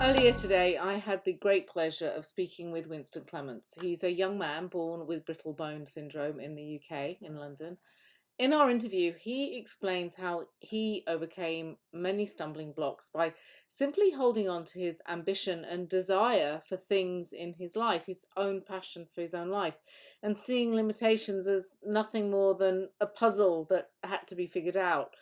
Earlier today, I had the great pleasure of speaking with Winston Clements. He's a young man born with brittle bone syndrome in the UK, in London. In our interview, he explains how he overcame many stumbling blocks by simply holding on to his ambition and desire for things in his life, his own passion for his own life, and seeing limitations as nothing more than a puzzle that had to be figured out.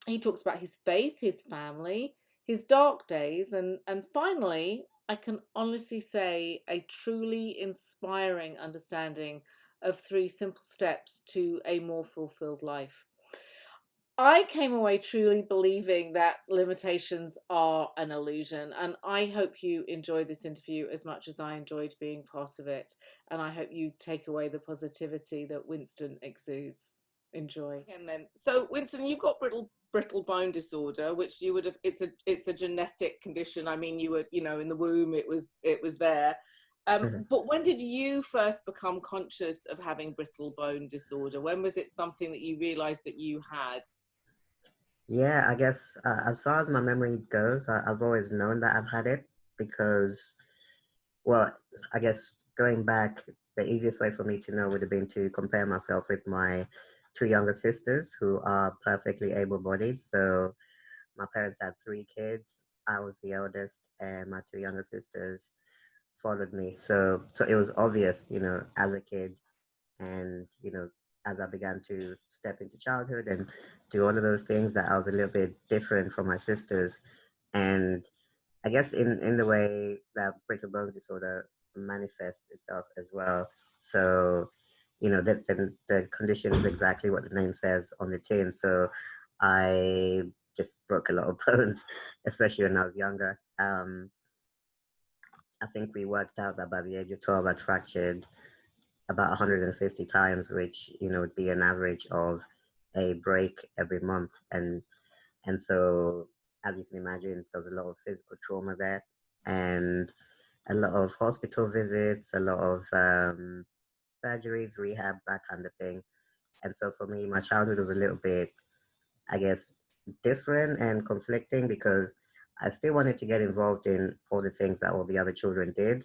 He talks about his faith, his family, his dark days, and finally, I can honestly say, a truly inspiring understanding of three simple steps to a more fulfilled life. I came away truly believing that limitations are an illusion, and I hope you enjoy this interview as much as I enjoyed being part of it. And I hope you take away the positivity that Winston exudes. Enjoy. And then, so Winston, you've got brittle bone disorder, which you would have. It's a genetic condition. I mean, you were in the womb. It was there. Mhm. But when did you first become conscious of having brittle bone disorder? When was it something that you realized that you had? Yeah, I guess as far as my memory goes, I've always known that I've had it because, well, I guess going back, the easiest way for me to know would have been to compare myself with my two younger sisters who are perfectly able-bodied. So my parents had three kids. I was the eldest, and my two younger sisters followed me. So it was obvious, as a kid and as I began to step into childhood and do all of those things, that I was a little bit different from my sisters. And I guess in the way that brittle bones disorder manifests itself as well. So the condition is exactly what the name says on the tin. So I just broke a lot of bones, especially when I was younger. I think we worked out that by the age of 12 I'd fractured about 150 times, which would be an average of a break every month. And so, as you can imagine, there's a lot of physical trauma there, and a lot of hospital visits, a lot of surgeries, rehab, that kind of thing. And so for me, my childhood was a little bit, I guess, different and conflicting because I still wanted to get involved in all the things that all the other children did,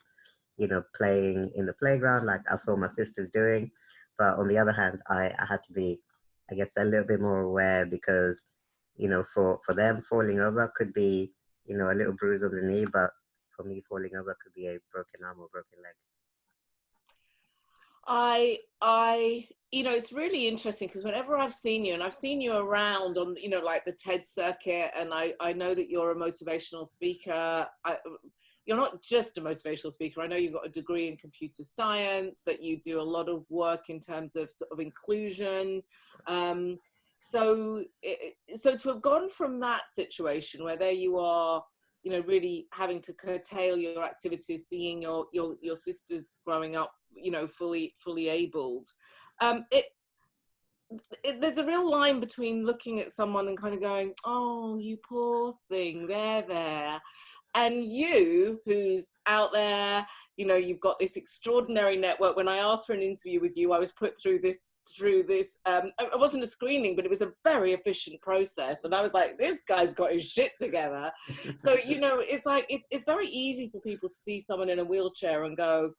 playing in the playground like I saw my sisters doing. But on the other hand, I had to be, I guess, a little bit more aware because, for them, falling over could be, a little bruise on the knee, but for me, falling over could be a broken arm or broken leg. It's really interesting because whenever I've seen you, and I've seen you around on, like the TED circuit, and I know that you're a motivational speaker. You're not just a motivational speaker. I know you've got a degree in computer science, that you do a lot of work in terms of sort of inclusion. Um, so to have gone from that situation where there you are, really having to curtail your activities, seeing your sisters growing up, fully abled. It there's a real line between looking at someone and kind of going, oh, you poor thing, there, and you who's out there, you've got this extraordinary network. When I asked for an interview with you, I was put through this it wasn't a screening, but it was a very efficient process, and I was like, this guy's got his shit together. So it's like it's very easy for people to see someone in a wheelchair and go,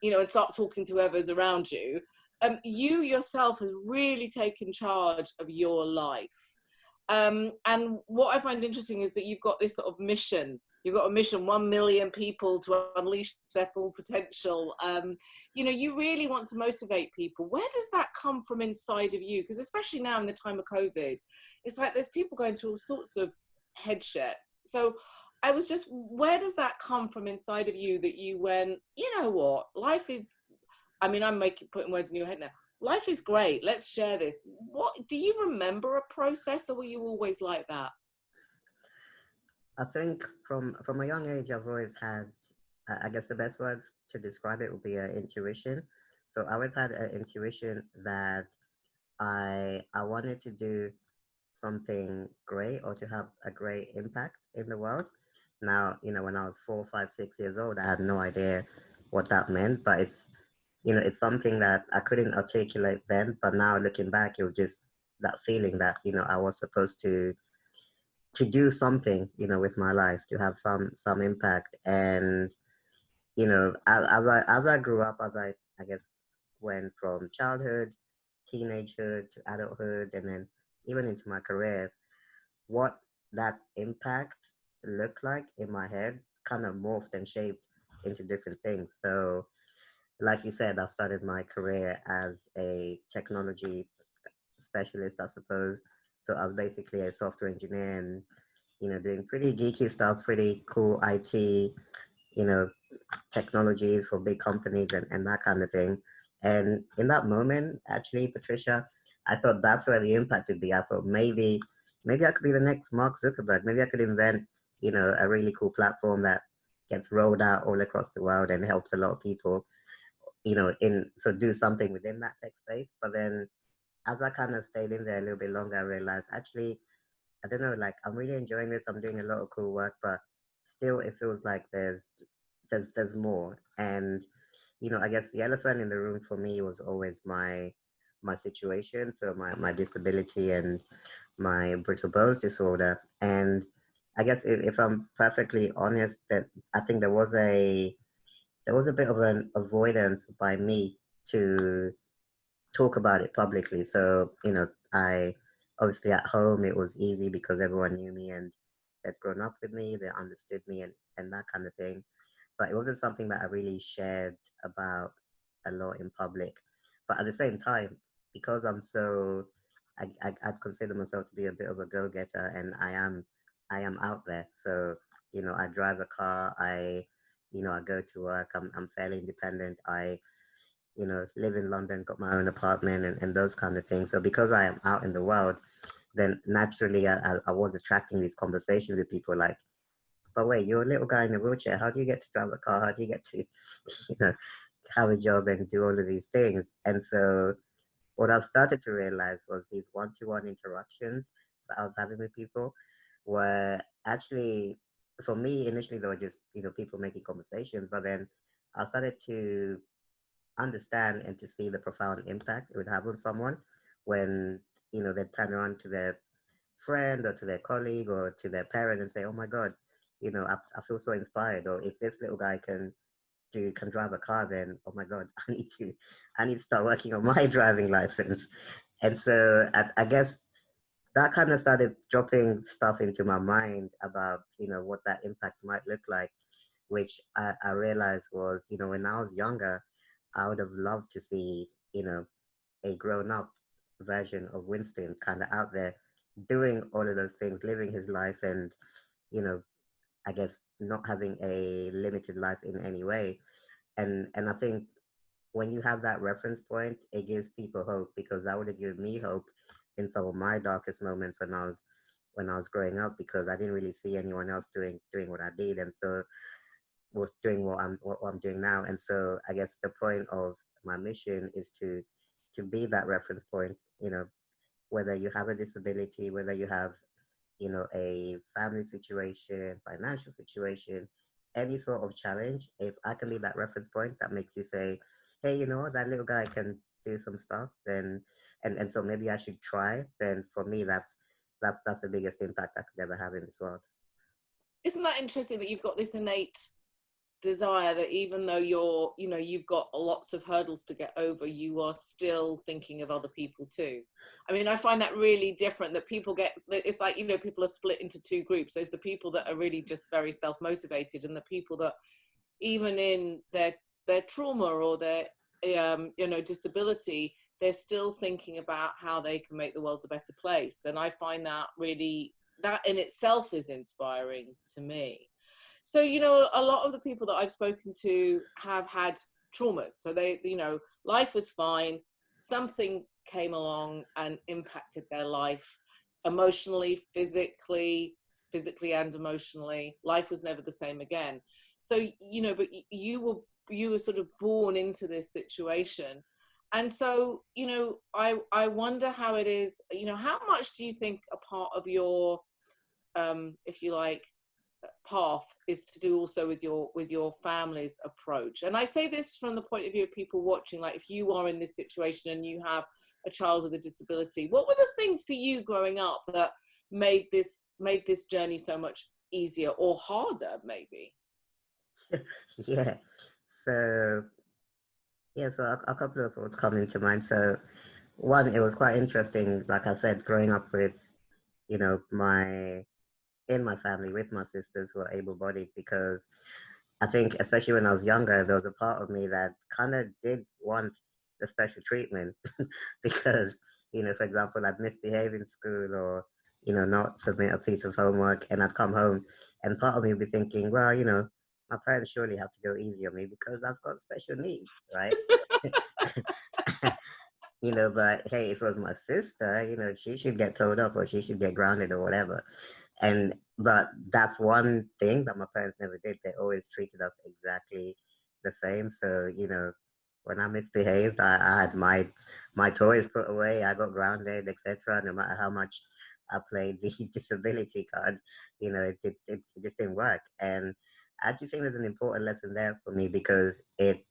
and start talking to whoever's around you. You yourself has really taken charge of your life. And what I find interesting is that you've got this sort of mission. You've got a mission: 1 million people to unleash their full potential. You really want to motivate people. Where does that come from inside of you? Because especially now in the time of COVID, it's like there's people going through all sorts of head shit. So I was just, where does that come from inside of you that you went, you know what, life is, I mean, putting words in your head now. Life is great. Let's share this. What do you remember a process, or were you always like that? I think from a young age, I've always had, I guess the best word to describe it would be intuition. So I always had an intuition that I wanted to do something great or to have a great impact in the world. Now, when I was 4, 5, 6 years old, I had no idea what that meant, but it's something that I couldn't articulate then. But now looking back, it was just that feeling that, I was supposed to to do something, with my life, to have some impact. And as I grew up, as I guess went from childhood, teenagehood to adulthood, and then even into my career, what that impact looked like in my head kind of morphed and shaped into different things. So, like you said, I started my career as a technology specialist, I suppose. So I was basically a software engineer and, doing pretty geeky stuff, pretty cool IT, you know, technologies for big companies and that kind of thing. And in that moment, actually, Patricia, I thought that's where the impact would be. I thought maybe I could be the next Mark Zuckerberg. Maybe I could invent, a really cool platform that gets rolled out all across the world and helps a lot of people, do something within that tech space. But then as I kind of stayed in there a little bit longer, I realized actually, I don't know, like I'm really enjoying this. I'm doing a lot of cool work, but still it feels like there's more. And I guess the elephant in the room for me was always my situation, so my disability and my brittle bones disorder. And I guess if I'm perfectly honest, that I think there was a bit of an avoidance by me to talk about it publicly. So, I obviously at home it was easy because everyone knew me and they'd grown up with me, they understood me and that kind of thing. But it wasn't something that I really shared about a lot in public. But at the same time, because I'd consider myself to be a bit of a go-getter, and I am out there. So, I drive a car, I go to work, I'm fairly independent. I live in London, got my own apartment and those kind of things. So because I am out in the world, then naturally I was attracting these conversations with people like, but wait, you're a little guy in a wheelchair. How do you get to drive a car? How do you get to, you know, have a job and do all of these things? And so what I've started to realize was these one-to-one interactions that I was having with people were actually, for me, initially they were just, people making conversations, but then I started to understand and to see the profound impact it would have on someone when they turn around to their friend or to their colleague or to their parent and say, oh my god, I feel so inspired. Or if this little guy can drive a car, then oh my god, I need to start working on my driving license. And so I guess that kind of started dropping stuff into my mind about what that impact might look like, which I realized was, when I was younger, I would have loved to see, a grown up version of Winston kind of out there doing all of those things, living his life and, you know, I guess not having a limited life in any way. And I think when you have that reference point, it gives people hope because that would have given me hope in some of my darkest moments when I was growing up because I didn't really see anyone else doing what I did. And so was doing what I'm doing now. And so I guess the point of my mission is to be that reference point, whether you have a disability, whether you have, a family situation, financial situation, any sort of challenge, if I can be that reference point that makes you say, hey, that little guy can do some stuff, then and so maybe I should try, then for me that's the biggest impact I could ever have in this world. Isn't that interesting that you've got this innate desire that even though you've got lots of hurdles to get over, you are still thinking of other people too? I mean, I find that really different, that people get, it's like, people are split into two groups. There's the people that are really just very self-motivated, and the people that even in their trauma or their disability, they're still thinking about how they can make the world a better place. And I find that really, that in itself is inspiring to me. So, a lot of the people that I've spoken to have had traumas. So they, life was fine. Something came along and impacted their life emotionally, physically and emotionally. Life was never the same again. So, but you were sort of born into this situation. And so, I wonder how it is, how much do you think a part of your, if you like, path is to do also with your family's approach? And I say this from the point of view of people watching, like if you are in this situation and you have a child with a disability, what were the things for you growing up that made this journey so much easier or harder, maybe? Yeah. So so a couple of thoughts come into mind. So one, it was quite interesting, like I said, growing up with, my in my family with my sisters who are able-bodied, because I think, especially when I was younger, there was a part of me that kind of did want the special treatment because, for example, I'd misbehave in school or, not submit a piece of homework, and I'd come home and part of me would be thinking, well, my parents surely have to go easy on me because I've got special needs, right? But hey, if it was my sister, she should get towed up or she should get grounded or whatever. But that's one thing that my parents never did. They always treated us exactly the same. So, when I misbehaved, I had my toys put away, I got grounded, etc. No matter how much I played the disability card, it just didn't work. And I actually think there's an important lesson there for me because it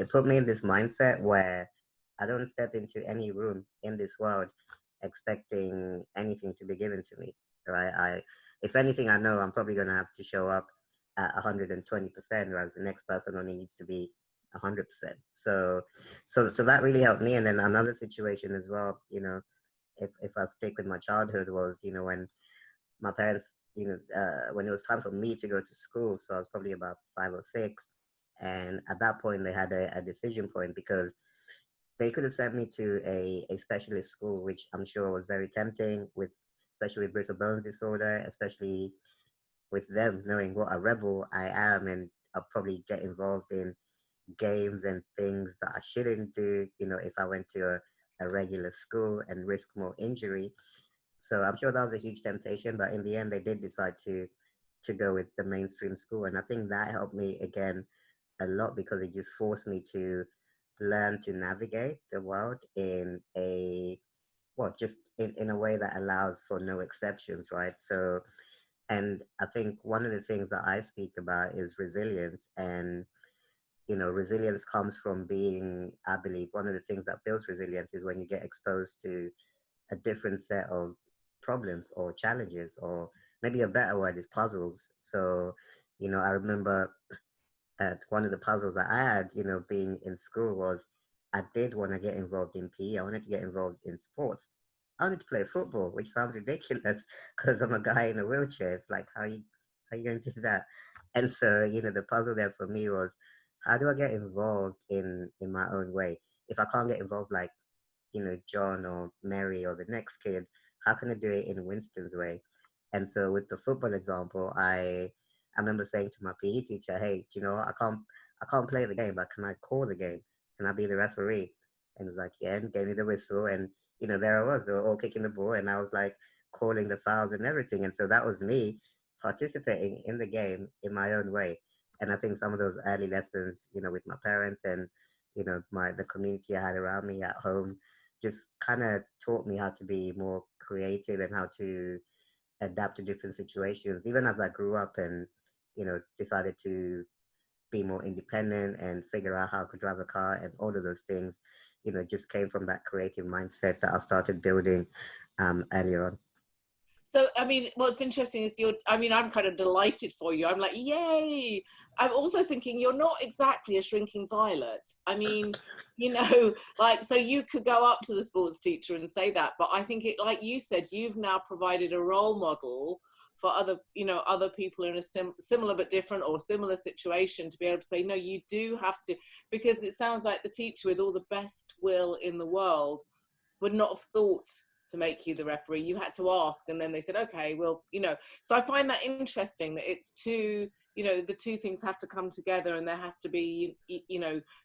put me in this mindset where I don't step into any room in this world expecting anything to be given to me, right? If anything, I know I'm probably going to have to show up at 120%, whereas the next person only needs to be 100%. So that really helped me. And then another situation as well, if I stick with my childhood was, when my parents, when it was time for me to go to school, so I was probably about 5 or 6. And at that point, they had a decision point because they could have sent me to a specialist school, which I'm sure was very tempting, especially with brittle bones disorder, especially with them knowing what a rebel I am, and I'll probably get involved in games and things that I shouldn't do, if I went to a regular school and risk more injury. So I'm sure that was a huge temptation, but in the end, they did decide to go with the mainstream school, and I think that helped me again a lot because it just forced me to learn to navigate the world in just in a way that allows for no exceptions, right? So, and I think one of the things that I speak about is resilience. And, resilience comes from being, I believe, one of the things that builds resilience is when you get exposed to a different set of problems or challenges, or maybe a better word is puzzles. So, I remember one of the puzzles that I had, being in school was I did want to get involved in PE. I wanted to get involved in sports. I wanted to play football, which sounds ridiculous because I'm a guy in a wheelchair. It's like, how you going to do that? And so, the puzzle there for me was, how do I get involved in my own way? If I can't get involved like, John or Mary or the next kid, how can I do it in Winston's way? And so with the football example, I remember saying to my PE teacher, hey, do you know what? I can't play the game, but can I call the game? Can I be the referee? And he was like, yeah, and gave me the whistle. And, there I was. They were all kicking the ball, and I was like calling the fouls and everything. And so that was me participating in the game in my own way. And I think some of those early lessons, with my parents and, the community I had around me at home just kind of taught me how to be more creative and how to adapt to different situations, even as I grew up and, decided to be more independent and figure out how I could drive a car, and all of those things, just came from that creative mindset that I started building earlier on. So, I mean, what's interesting is I'm kind of delighted for you. I'm like, yay. I'm also thinking you're not exactly a shrinking violet. I mean, like, so you could go up to the sports teacher and say that, but I think it, like you said, you've now provided a role model for other people in a similar but different or similar situation to be able to say, no, you do have to, because it sounds like the teacher with all the best will in the world would not have thought to make you the referee. You had to ask, and then they said, okay, well, so I find that interesting that it's two, the two things have to come together, and there has to be,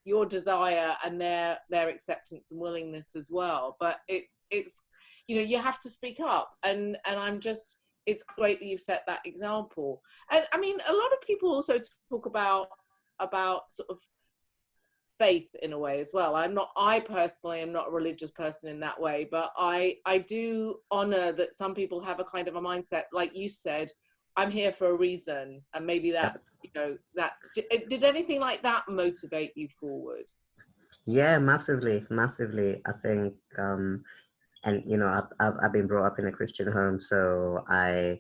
your desire and their acceptance and willingness as well. But it's you have to speak up, and it's great that you've set that example. And I mean, a lot of people also talk about sort of faith in a way as well. I personally am not a religious person in that way, but I do honor that some people have a kind of a mindset, like you said, I'm here for a reason, and maybe that's did anything like that motivate you forward? Yeah, massively. I think And I've been brought up in a Christian home, so I'm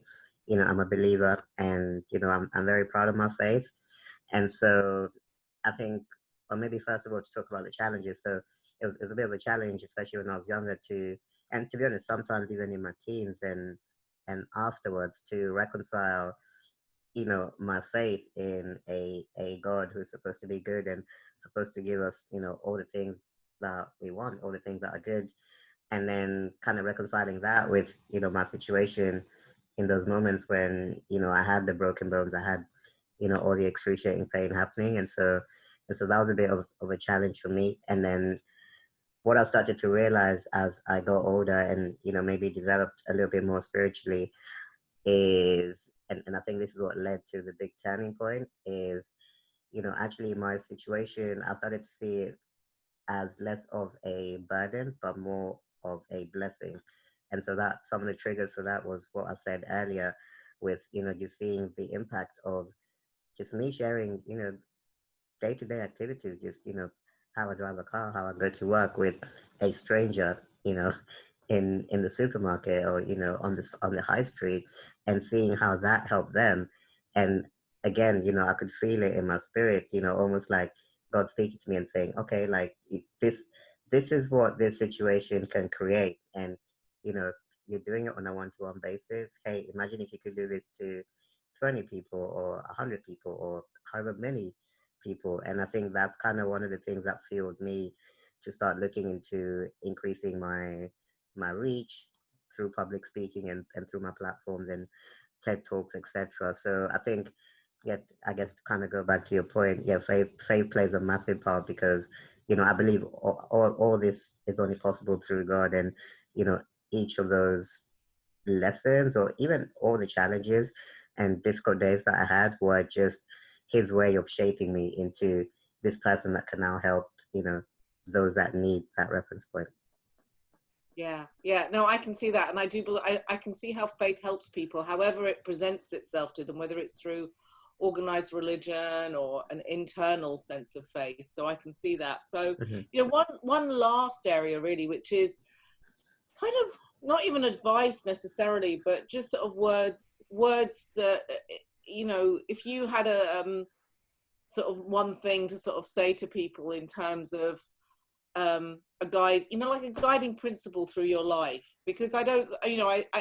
a believer, and I'm very proud of my faith. And so I think, or maybe first of all, to talk about the challenges. So it was a bit of a challenge, especially when I was younger, and to be honest, sometimes even in my teens and afterwards, to reconcile, my faith in a God who's supposed to be good and supposed to give us, all the things that we want, all the things that are good, and then kind of reconciling that with, my situation in those moments when, I had the broken bones, I had, all the excruciating pain happening. And so that was a bit of a challenge for me. And then what I started to realize as I got older and, maybe developed a little bit more spiritually is, and I think this is what led to the big turning point is, actually my situation, I started to see it as less of a burden, but more of a blessing. And so that some of the triggers for that was what I said earlier with, just seeing the impact of just me sharing, day-to-day activities, just, how I drive a car, how I go to work with a stranger, in the supermarket or, on the high street, and seeing how that helped them. And again, I could feel it in my spirit, almost like God speaking to me and saying, okay, like this is what this situation can create. And, you know, you're doing it on a one-to-one basis. Hey, imagine if you could do this to 20 people or 100 people or however many people. And I think that's kind of one of the things that fueled me to start looking into increasing my reach through public speaking and through my platforms and TED Talks, etc. So I think, yeah, I guess to kind of go back to your point, yeah, faith plays a massive part because, I believe all this is only possible through God. And, you know, each of those lessons or even all the challenges and difficult days that I had were just his way of shaping me into this person that can now help, those that need that reference point. Yeah, yeah. No, I can see that. And I do believe, I can see how faith helps people, however it presents itself to them, whether it's through organized religion or an internal sense of faith. So I can see that. So, Mm-hmm. one last area really, which is kind of not even advice necessarily, but just sort of words that, if you had a sort of one thing to sort of say to people in terms of a guide, like a guiding principle through your life, because I don't,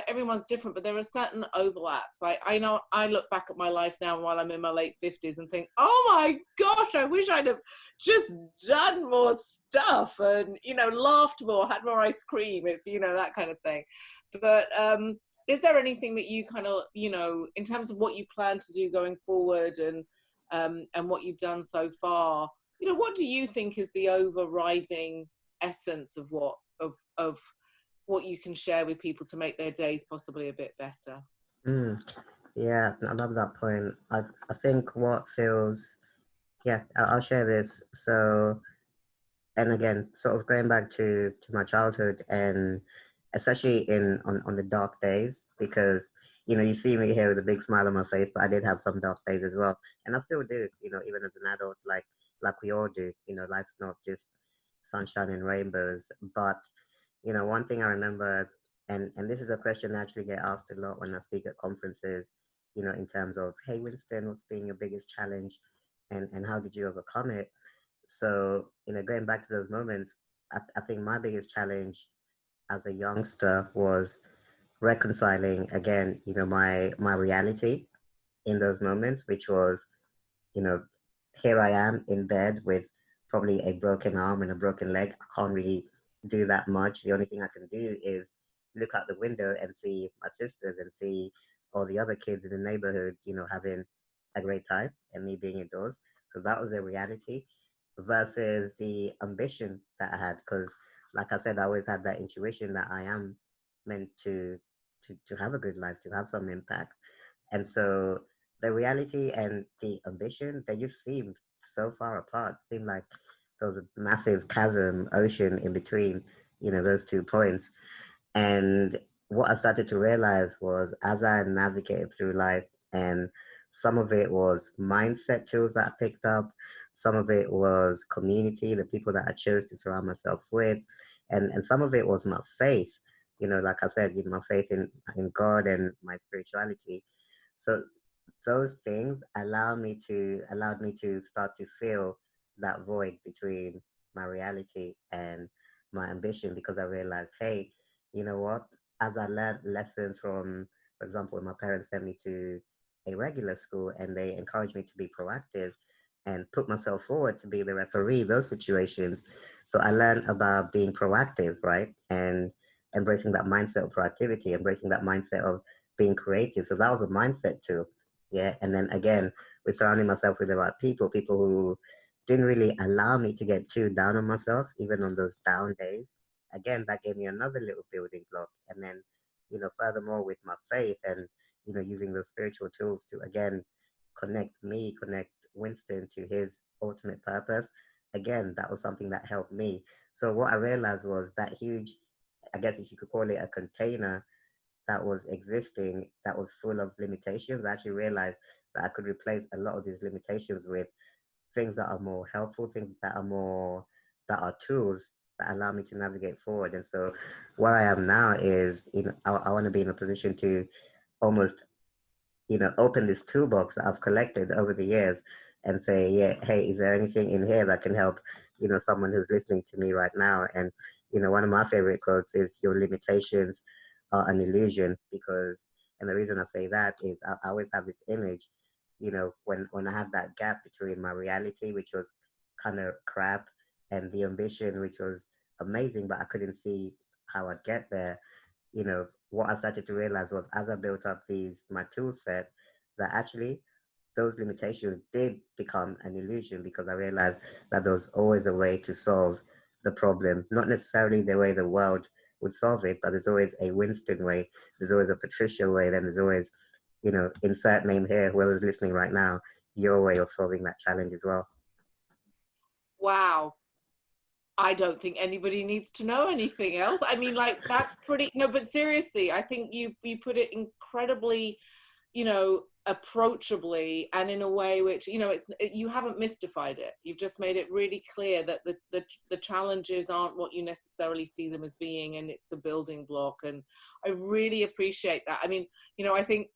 everyone's different, but there are certain overlaps. Like I know I look back at my life now while I'm in my late 50s and think, oh my gosh, I wish I'd have just done more stuff and, laughed more, had more ice cream. It's, that kind of thing. But is there anything that you kind of, in terms of what you plan to do going forward and what you've done so far, what do you think is the overriding essence of what you can share with people to make their days possibly a bit better? Mm, yeah, I love that point. I think what feels, yeah, I'll share this. So, and again, sort of going back to my childhood and especially on the dark days, because you see me here with a big smile on my face, but I did have some dark days as well, and I still do. Even as an adult, like we all do. Life's not just sunshine and rainbows. But one thing I remember, and this is a question I actually get asked a lot when I speak at conferences. In terms of, hey Winston, what's been your biggest challenge, and how did you overcome it? So, going back to those moments, I think my biggest challenge as a youngster was reconciling again, my reality in those moments, which was, you know, here I am in bed with probably a broken arm and a broken leg. I can't really do that much. The only thing I can do is look out the window and see my sisters and see all the other kids in the neighborhood, having a great time and me being indoors. So that was the reality versus the ambition that I had. Because, like I said, I always had that intuition that I am meant to have a good life, to have some impact. And so the reality and the ambition, they just seemed so far apart. Seemed like there was a massive chasm, ocean in between, those 2 points. And what I started to realize was as I navigated through life, and some of it was mindset tools that I picked up, some of it was community, the people that I chose to surround myself with, and some of it was my faith. like I said, my faith in God and my spirituality. So those things allowed me to start to fill that void between my reality and my ambition, because I realized, hey, you know what? As I learned lessons from, for example, when my parents sent me to a regular school and they encouraged me to be proactive and put myself forward to be the referee, those situations. So I learned about being proactive, right? And embracing that mindset of proactivity, embracing that mindset of being creative. So that was a mindset too. Yeah. And then again, with surrounding myself with the right people who didn't really allow me to get too down on myself, even on those down days. Again, that gave me another little building block. And then, furthermore with my faith and, using those spiritual tools to again connect Winston to his ultimate purpose. Again, that was something that helped me. So what I realized was that huge, I guess if you could call it a container that was existing, that was full of limitations. I actually realized that I could replace a lot of these limitations with things that are more helpful, things that are tools that allow me to navigate forward. And so where I am now is, I want to be in a position to almost, open this toolbox that I've collected over the years and say, yeah, hey, is there anything in here that can help, someone who's listening to me right now? And, one of my favorite quotes is, your limitations are an illusion, because, and the reason I say that is I always have this image, when I had that gap between my reality, which was kind of crap, and the ambition, which was amazing, but I couldn't see how I'd get there. What I started to realize was, as I built up my tool set, that actually those limitations did become an illusion, because I realized that there was always a way to solve the problem, not necessarily the way the world would solve it, but there's always a Winston way, there's always a Patricia way, then there's always, insert name here, whoever's listening right now, your way of solving that challenge as well. Wow. I don't think anybody needs to know anything else. I mean, like, that's pretty, no, but seriously, I think you put it incredibly, approachably, and in a way which, you haven't mystified it. You've just made it really clear that the challenges aren't what you necessarily see them as being, and it's a building block. And I really appreciate that. I mean, I think,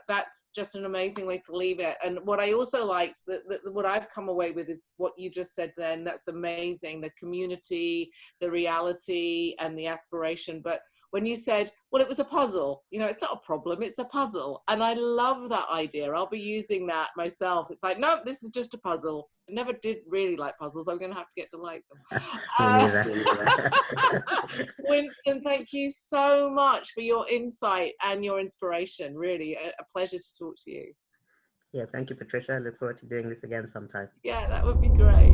that's just an amazing way to leave it. And what I also liked, what I've come away with, is what you just said then. That's amazing. The community, the reality, and the aspiration. But when you said, well, it was a puzzle, it's not a problem, it's a puzzle. And I love that idea. I'll be using that myself. It's like, no, this is just a puzzle. I never did really like puzzles. I'm going to have to get to like them. Winston, thank you so much for your insight and your inspiration. Really a pleasure to talk to you. Yeah, thank you, Patricia. I look forward to doing this again sometime. Yeah, that would be great.